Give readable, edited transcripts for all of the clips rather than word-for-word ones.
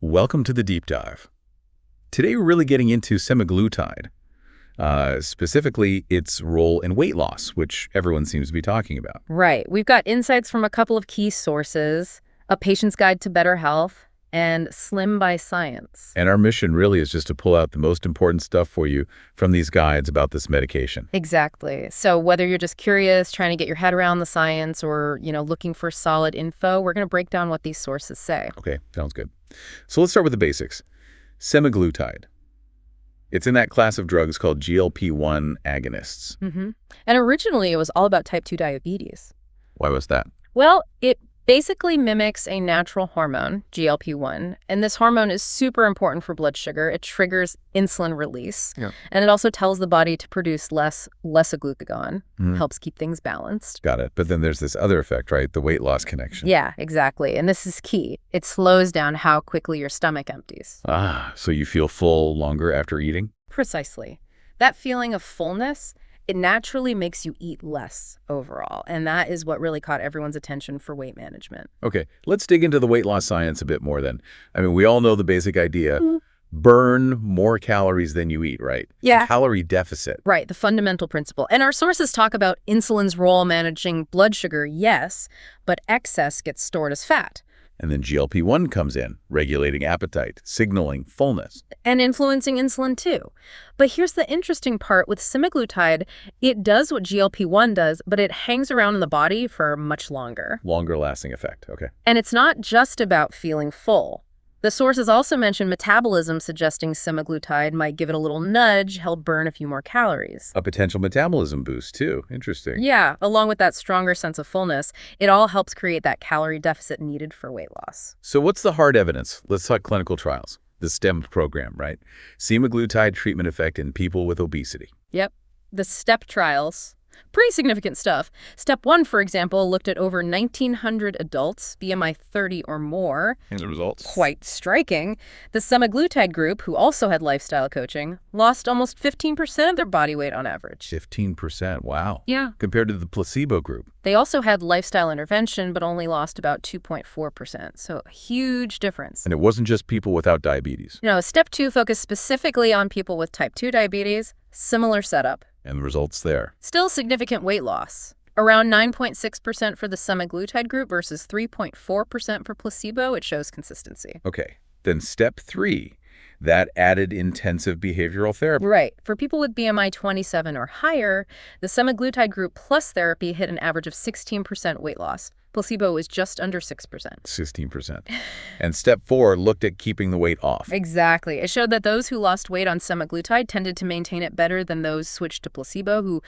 Welcome to the deep dive. Today we're really getting into semaglutide, specifically its role in weight loss, which everyone seems to be talking about. Right. We've got insights from a couple of key sources, A Patient's Guide to Better Health, and Slim by Science. And our mission really is just to pull out the most important stuff for you from these guides about this medication. Exactly. So whether you're just curious, trying to get your head around the science, or, looking for solid info, we're going to break down what these sources say. Okay, sounds good. So let's start with the basics. Semaglutide. It's in that class of drugs called GLP-1 agonists. And originally it was all about type 2 diabetes. Why was that? Well, it basically mimics a natural hormone, GLP-1, and this hormone is super important for blood sugar. It triggers insulin release, and it also tells the body to produce less a glucagon, helps keep things balanced. Got it. But then there's this other effect, right? The weight loss connection. Yeah, exactly. And this is key. It slows down how quickly your stomach empties. So you feel full longer after eating? Precisely. That feeling of fullness, it naturally makes you eat less overall, and that is what really caught everyone's attention for weight management. Okay, let's dig into the weight loss science a bit more then. I mean, we all know the basic idea. Burn more calories than you eat, right? Yeah. Calorie deficit. Right, the fundamental principle. And our sources talk about insulin's role managing blood sugar, yes, but excess gets stored as fat. And then GLP-1 comes in, regulating appetite, signaling fullness. And influencing insulin too. But here's the interesting part with semaglutide. It does what GLP-1 does, but it hangs around in the body for much longer. Longer lasting effect, okay. And it's not just about feeling full. The sources also mention metabolism, suggesting semaglutide might give it a little nudge, help burn a few more calories. A potential metabolism boost too, interesting. Yeah, along with that stronger sense of fullness, it all helps create that calorie deficit needed for weight loss. So what's the hard evidence? Let's talk clinical trials. The STEM program, right? Semaglutide treatment effect in people with obesity. Yep, the STEP trials. Pretty significant stuff. Step 1, for example, looked at over 1,900 adults, BMI 30 or more. And the results? Quite striking. The semaglutide group, who also had lifestyle coaching, lost almost 15% of their body weight on average. 15%, wow. Yeah. Compared to the placebo group. They also had lifestyle intervention, but only lost about 2.4%. So a huge difference. And it wasn't just people without diabetes. Step 2 focused specifically on people with type 2 diabetes. Similar setup. And the results there. Still significant weight loss. Around 9.6% for the semaglutide group versus 3.4% for placebo. It shows consistency. Okay. Then step 3, that added intensive behavioral therapy. Right. For people with BMI 27 or higher, the semaglutide group plus therapy hit an average of 16% weight loss. Placebo was just under 6%. 16%. And step 4 looked at keeping the weight off. Exactly. It showed that those who lost weight on semaglutide tended to maintain it better than those switched to placebo who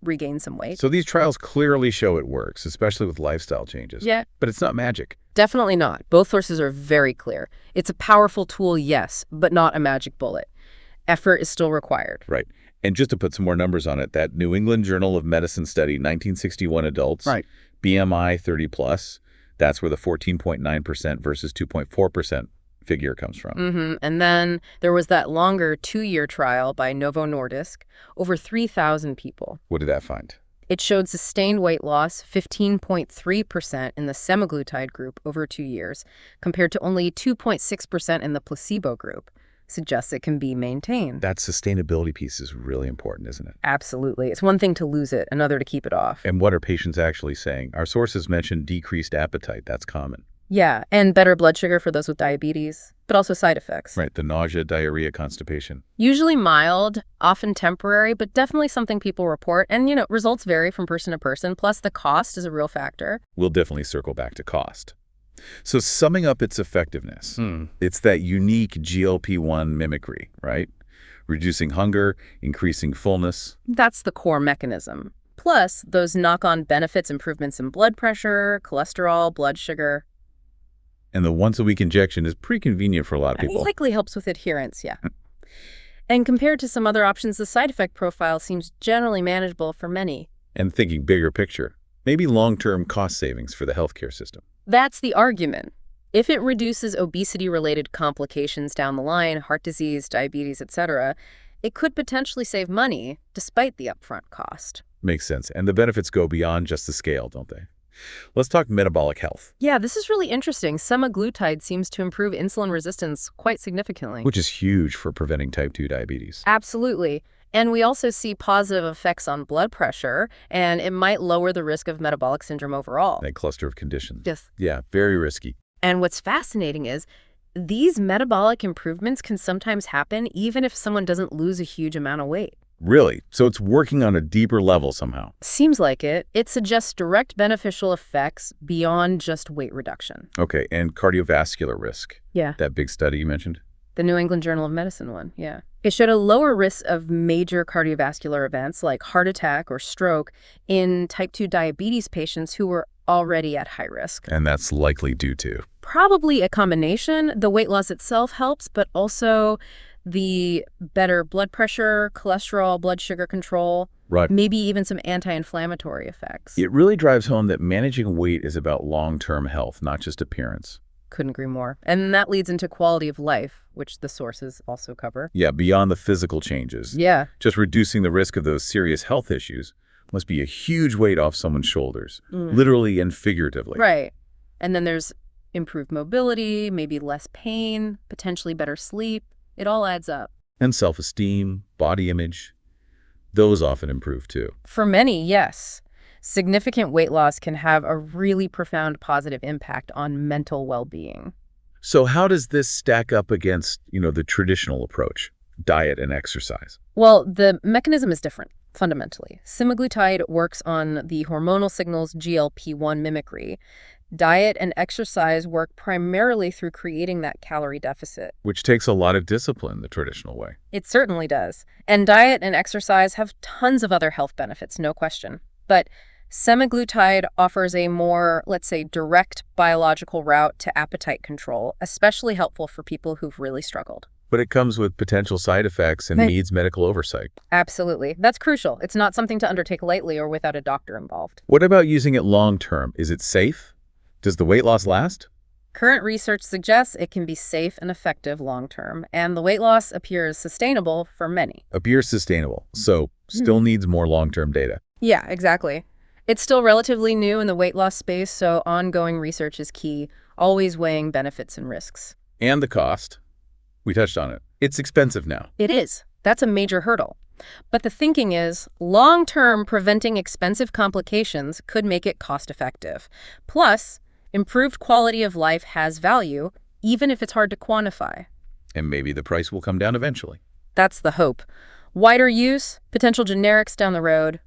regained some weight. So these trials clearly show it works, especially with lifestyle changes. Yeah. But it's not magic. Definitely not. Both sources are very clear. It's a powerful tool, yes, but not a magic bullet. Effort is still required. Right. And just to put some more numbers on it, that New England Journal of Medicine study, 1961 adults, Right. BMI 30 plus, that's where the 14.9% versus 2.4% figure comes from. And then there was that longer 2-year trial by Novo Nordisk, over 3,000 people. What did that find? It showed sustained weight loss, 15.3% in the semaglutide group over 2 years, compared to only 2.6% in the placebo group. Suggests it can be maintained. That sustainability piece is really important, isn't it? Absolutely. It's one thing to lose it, another to keep it off. And what are patients actually saying? Our sources mentioned decreased appetite. That's common. Yeah, and better blood sugar for those with diabetes, but also side effects. Right, the nausea, diarrhea, constipation. Usually mild, often temporary, but definitely something people report. And, results vary from person to person. Plus, the cost is a real factor. We'll definitely circle back to cost. So summing up its effectiveness, it's that unique GLP-1 mimicry, right? Reducing hunger, increasing fullness. That's the core mechanism. Plus, those knock-on benefits, improvements in blood pressure, cholesterol, blood sugar. And the once-a-week injection is pretty convenient for a lot of people. It likely helps with adherence, yeah. And compared to some other options, the side effect profile seems generally manageable for many. And thinking bigger picture, maybe long-term cost savings for the healthcare system. That's the argument. If it reduces obesity-related complications down the line, heart disease, diabetes, etc., it could potentially save money despite the upfront cost. Makes sense. And the benefits go beyond just the scale, don't they? Let's talk metabolic health, Yeah, this is really interesting. Semaglutide seems to improve insulin resistance quite significantly. which is huge for preventing type 2 diabetes. Absolutely. And we also see positive effects on blood pressure, and it might lower the risk of metabolic syndrome overall. That cluster of conditions. Yes. Yeah, very risky. And what's fascinating is these metabolic improvements can sometimes happen even if someone doesn't lose a huge amount of weight. Really? So it's working on a deeper level somehow. Seems like it. It suggests direct beneficial effects beyond just weight reduction. Okay, and cardiovascular risk. Yeah. That big study you mentioned? The New England Journal of Medicine one, yeah. It showed a lower risk of major cardiovascular events like heart attack or stroke in type 2 diabetes patients who were already at high risk. And that's likely due to? Probably a combination. The weight loss itself helps, but also the better blood pressure, cholesterol, blood sugar control, Right. maybe even some anti-inflammatory effects. It really drives home that managing weight is about long-term health, not just appearance. Couldn't agree more. And that leads into quality of life, which the sources also cover. Yeah, beyond the physical changes. Yeah. Just reducing the risk of those serious health issues must be a huge weight off someone's shoulders, literally and figuratively. Right. And then there's improved mobility, maybe less pain, potentially better sleep. It all adds up. And self-esteem, body image, those often improve too. For many, yes. Significant weight loss can have a really profound positive impact on mental well-being. So how does this stack up against, the traditional approach, diet and exercise? Well, the mechanism is different, fundamentally. Semaglutide works on the hormonal signals GLP-1 mimicry. Diet and exercise work primarily through creating that calorie deficit. Which takes a lot of discipline the traditional way. It certainly does. And diet and exercise have tons of other health benefits, no question. But semaglutide offers a more, let's say, direct biological route to appetite control, especially helpful for people who've really struggled. But it comes with potential side effects and Right. needs medical oversight. Absolutely. That's crucial. It's not something to undertake lightly or without a doctor involved. What about using it long-term? Is it safe? Does the weight loss last? Current research suggests it can be safe and effective long-term, and the weight loss appears sustainable for many. Appears sustainable, so still needs more long-term data. Yeah, exactly. It's still relatively new in the weight loss space, so ongoing research is key, always weighing benefits and risks. And the cost. We touched on it. It's expensive now. It is. That's a major hurdle. But the thinking is, long-term preventing expensive complications could make it cost-effective. Plus, improved quality of life has value, even if it's hard to quantify. And maybe the price will come down eventually. That's the hope. Wider use, potential generics down the road,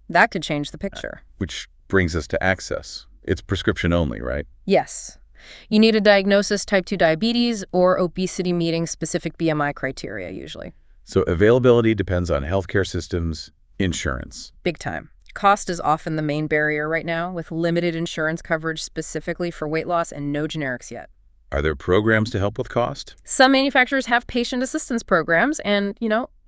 that could change the picture. Which brings us to access. It's prescription only, right? Yes. You need a diagnosis, type 2 diabetes, or obesity meeting specific BMI criteria, usually. So availability depends on healthcare systems, insurance. Big time. Cost is often the main barrier right now, with limited insurance coverage specifically for weight loss and no generics yet. Are there programs to help with cost? Some manufacturers have patient assistance programs, and,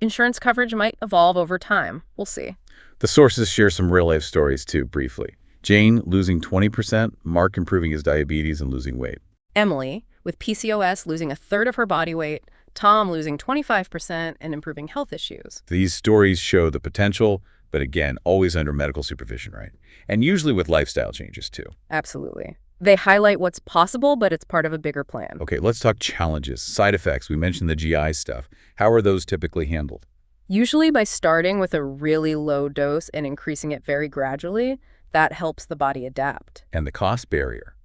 insurance coverage might evolve over time. We'll see. The sources share some real-life stories, too, briefly. Jane losing 20%, Mark improving his diabetes and losing weight. Emily, with PCOS, losing a third of her body weight, Tom losing 25% and improving health issues. These stories show the potential, but again, always under medical supervision, right? And usually with lifestyle changes, too. Absolutely. They highlight what's possible, but it's part of a bigger plan. Okay, let's talk challenges, side effects. We mentioned the GI stuff. How are those typically handled? Usually by starting with a really low dose and increasing it very gradually, that helps the body adapt. And the cost barrier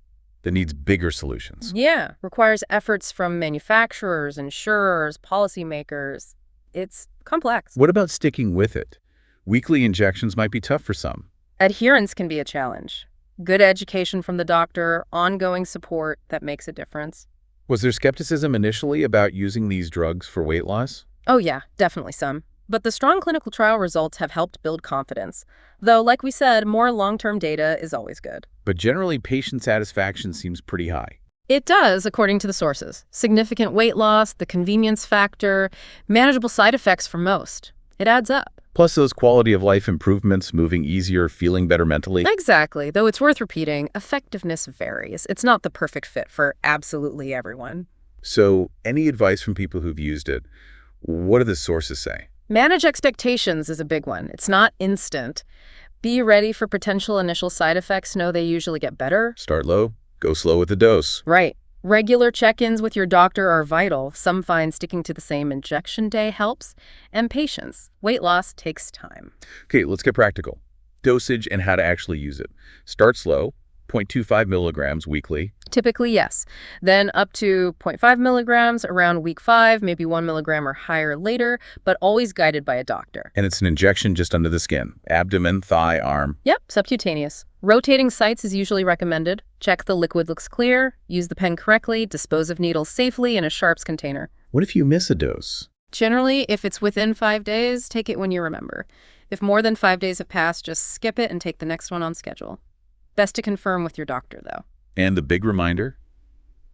that needs bigger solutions. Yeah, requires efforts from manufacturers, insurers, policymakers. It's complex. What about sticking with it? Weekly injections might be tough for some. Adherence can be a challenge. Good education from the doctor, ongoing support, that makes a difference. Was there skepticism initially about using these drugs for weight loss? Oh yeah, definitely some. But the strong clinical trial results have helped build confidence. Though, like we said, more long-term data is always good. But generally, patient satisfaction seems pretty high. It does, according to the sources. Significant weight loss, the convenience factor, manageable side effects for most. It adds up. Plus those quality of life improvements, moving easier, feeling better mentally. Exactly. Though it's worth repeating, effectiveness varies. It's not the perfect fit for absolutely everyone. So any advice from people who've used it? What do the sources say? Manage expectations is a big one. It's not instant, Be ready for potential initial side effects. Know they usually get better. Start low, go slow with the dose. Right. Regular check-ins with your doctor are vital. Some find sticking to the same injection day helps. And patience. Weight loss takes time. Okay, let's get practical. Dosage and how to actually use it. Start slow, 0.25 milligrams weekly. Typically, yes. Then up to 0.5 milligrams around week 5, maybe 1 milligram or higher later, but always guided by a doctor. And it's an injection just under the skin. Abdomen, thigh, arm. Yep, subcutaneous. Rotating sites is usually recommended. Check the liquid looks clear, use the pen correctly, dispose of needles safely in a sharps container. What if you miss a dose? Generally, if it's within 5 days, take it when you remember. If more than 5 days have passed, just skip it and take the next one on schedule. Best to confirm with your doctor, though. And the big reminder,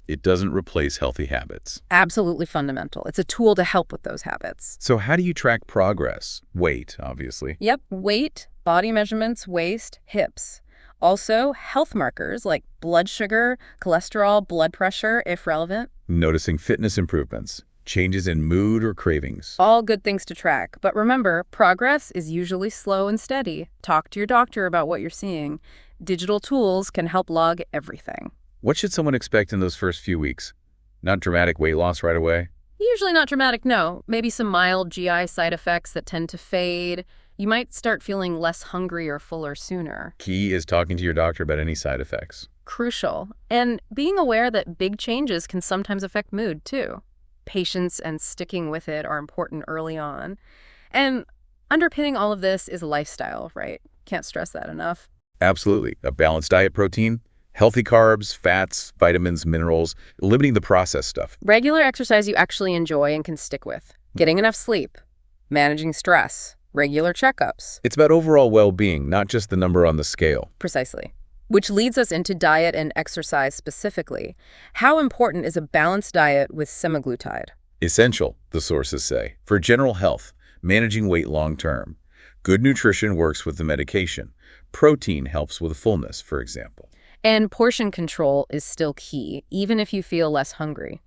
it doesn't replace healthy habits. Absolutely fundamental. It's a tool to help with those habits. So how do you track progress? Weight, obviously. Yep, weight, body measurements, waist, hips. Also, health markers like blood sugar, cholesterol, blood pressure, if relevant. Noticing fitness improvements, changes in mood or cravings. All good things to track. But remember, progress is usually slow and steady. Talk to your doctor about what you're seeing. Digital tools can help log everything. What should someone expect in those first few weeks? Not dramatic weight loss right away? Usually not dramatic, no. Maybe some mild GI side effects that tend to fade. You might start feeling less hungry or fuller sooner. Key is talking to your doctor about any side effects. Crucial. And being aware that big changes can sometimes affect mood, too. Patience and sticking with it are important early on. And underpinning all of this is lifestyle, right? Can't stress that enough. Absolutely. A balanced diet, protein, healthy carbs, fats, vitamins, minerals, limiting the processed stuff. Regular exercise you actually enjoy and can stick with. Getting enough sleep. Managing stress. Regular checkups. It's about overall well-being, not just the number on the scale. Precisely. Which leads us into diet and exercise specifically. How important is a balanced diet with semaglutide? Essential, the sources say, for general health, managing weight long-term. Good nutrition works with the medication. Protein helps with fullness, for example. And portion control is still key, even if you feel less hungry.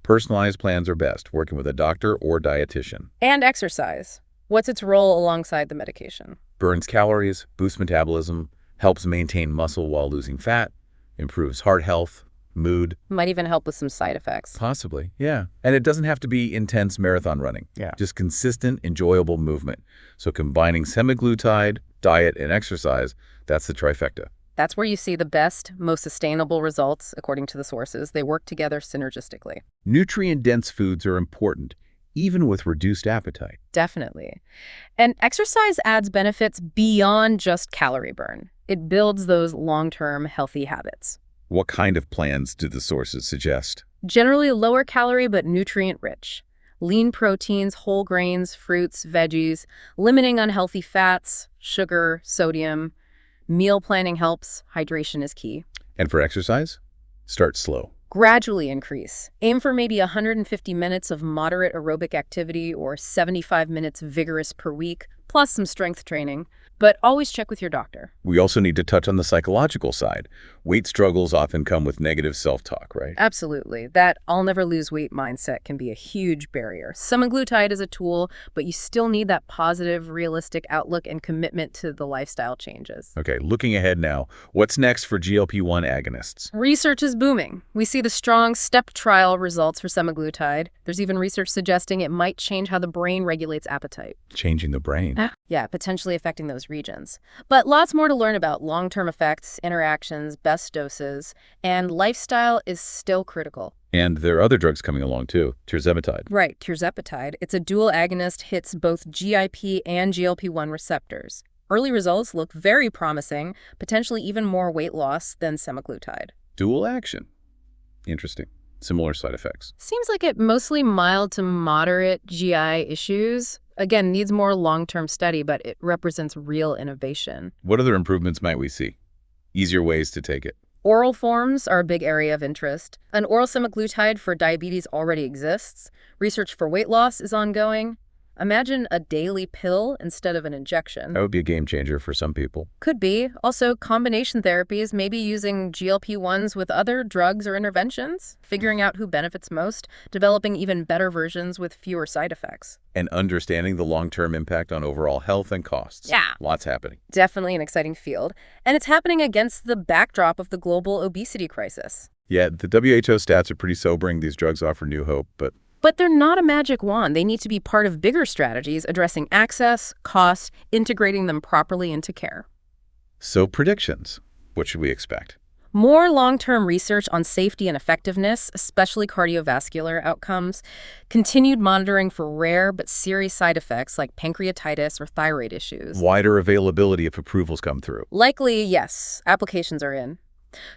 Personalized plans are best, working with a doctor or dietitian. And exercise. What's its role alongside the medication? Burns calories, boosts metabolism, helps maintain muscle while losing fat, improves heart health, mood. Might even help with some side effects. Possibly, yeah. And it doesn't have to be intense marathon running. Yeah. Just consistent, enjoyable movement. So combining semaglutide, diet, and exercise, that's the trifecta. That's where you see the best, most sustainable results, according to the sources. They work together synergistically. Nutrient-dense foods are important, even with reduced appetite. Definitely. And exercise adds benefits beyond just calorie burn. It builds those long-term healthy habits. What kind of plans do the sources suggest? Generally lower calorie but nutrient-rich. Lean proteins, whole grains, fruits, veggies, limiting unhealthy fats, sugar, sodium. Meal planning helps. Hydration is key. And for exercise? Start slow. Gradually increase. Aim for maybe 150 minutes of moderate aerobic activity or 75 minutes vigorous per week, plus some strength training. But always check with your doctor. We also need to touch on the psychological side. Weight struggles often come with negative self-talk, right? Absolutely. That I'll never lose weight mindset can be a huge barrier. Semaglutide is a tool, but you still need that positive, realistic outlook and commitment to the lifestyle changes. Okay, looking ahead now, what's next for GLP-1 agonists? Research is booming. We see the strong STEP trial results for semaglutide. There's even research suggesting it might change how the brain regulates appetite. Changing the brain. Yeah, potentially affecting those regions. But lots more to learn about long-term effects, interactions, best doses, and lifestyle is still critical. And there are other drugs coming along too, tirzepatide. Right, tirzepatide. It's a dual agonist, hits both GIP and GLP-1 receptors. Early results look very promising, potentially even more weight loss than semaglutide. Dual action. Interesting. Similar side effects. Seems like it mostly mild to moderate GI issues. Again, needs more long-term study, but it represents real innovation. What other improvements might we see? Easier ways to take it. Oral forms are a big area of interest. An oral semaglutide for diabetes already exists. Research for weight loss is ongoing. Imagine a daily pill instead of an injection. That would be a game changer for some people. Could be. Also, combination therapies, maybe using GLP-1s with other drugs or interventions, figuring out who benefits most, developing even better versions with fewer side effects. And understanding the long-term impact on overall health and costs. Yeah. Lots happening. Definitely an exciting field. And it's happening against the backdrop of the global obesity crisis. Yeah, the WHO stats are pretty sobering. These drugs offer new hope, but they're not a magic wand. They need to be part of bigger strategies addressing access, cost, integrating them properly into care. So predictions. What should we expect? More long-term research on safety and effectiveness, especially cardiovascular outcomes, continued monitoring for rare but serious side effects like pancreatitis or thyroid issues. Wider availability if approvals come through. Likely, yes. Applications are in.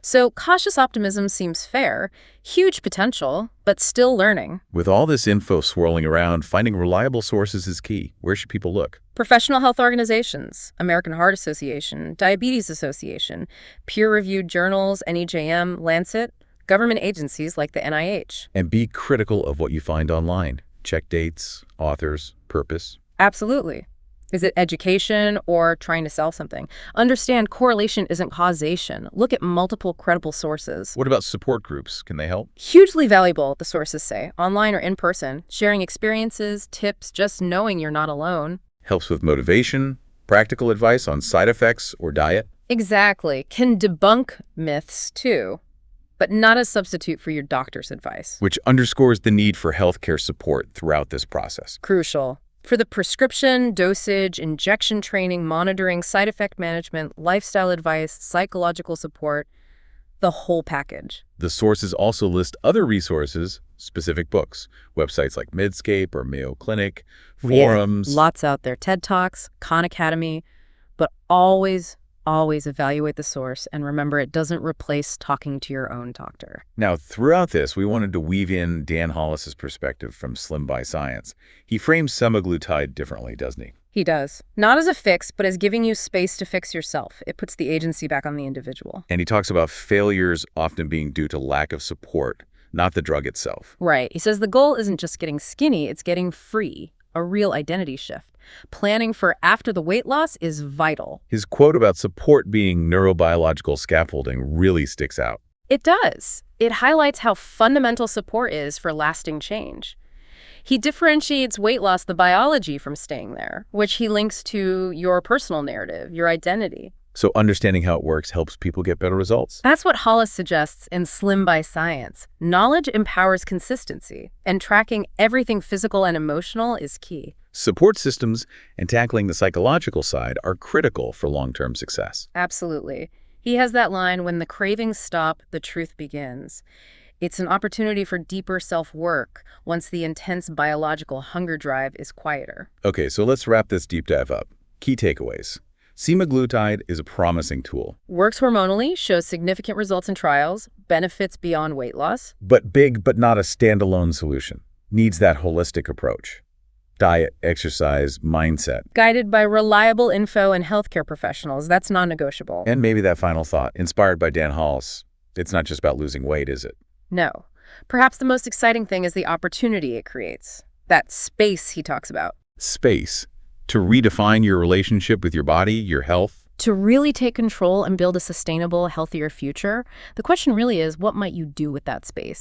So cautious optimism seems fair. Huge potential, but still learning. With all this info swirling around, finding reliable sources is key. Where should people look? Professional health organizations, American Heart Association, Diabetes Association, peer-reviewed journals, NEJM, Lancet, government agencies like the NIH. And be critical of what you find online. Check dates, authors, purpose. Absolutely. Is it education or trying to sell something? Understand correlation isn't causation. Look at multiple credible sources. What about support groups? Can they help? Hugely valuable, the sources say, online or in person. Sharing experiences, tips, just knowing you're not alone. Helps with motivation, practical advice on side effects or diet. Exactly. Can debunk myths too, but not a substitute for your doctor's advice. Which underscores the need for healthcare support throughout this process. Crucial. For the prescription, dosage, injection training, monitoring, side effect management, lifestyle advice, psychological support, the whole package. The sources also list other resources, specific books, websites like Medscape or Mayo Clinic, forums. Lots out there, TED Talks, Khan Academy, but always evaluate the source and remember it doesn't replace talking to your own doctor. Now, throughout this, we wanted to weave in Dan Hollis's perspective from Slim by Science. He frames semaglutide differently, doesn't he? He does. Not as a fix, but as giving you space to fix yourself. It puts the agency back on the individual. And he talks about failures often being due to lack of support, not the drug itself. Right. He says the goal isn't just getting skinny, it's getting free, a real identity shift. Planning for after the weight loss is vital. His quote about support being neurobiological scaffolding really sticks out. It does. It highlights how fundamental support is for lasting change. He differentiates weight loss, the biology, from staying there, which he links to your personal narrative, your identity. So understanding how it works helps people get better results. That's what Hollis suggests in Slim by Science. Knowledge empowers consistency, and tracking everything physical and emotional is key. Support systems and tackling the psychological side are critical for long-term success. Absolutely. He has that line, when the cravings stop, the truth begins. It's an opportunity for deeper self-work once the intense biological hunger drive is quieter. Okay, so let's wrap this deep dive up. Key takeaways. Semaglutide is a promising tool. Works hormonally, shows significant results in trials, benefits beyond weight loss. But big, but not a standalone solution. Needs that holistic approach. Diet, exercise, mindset. Guided by reliable info and healthcare professionals. That's non-negotiable. And maybe that final thought, inspired by Dan Hollis. It's not just about losing weight, is it? No. Perhaps the most exciting thing is the opportunity it creates. That space he talks about. Space. To redefine your relationship with your body, your health. To really take control and build a sustainable, healthier future, the question really is, what might you do with that space?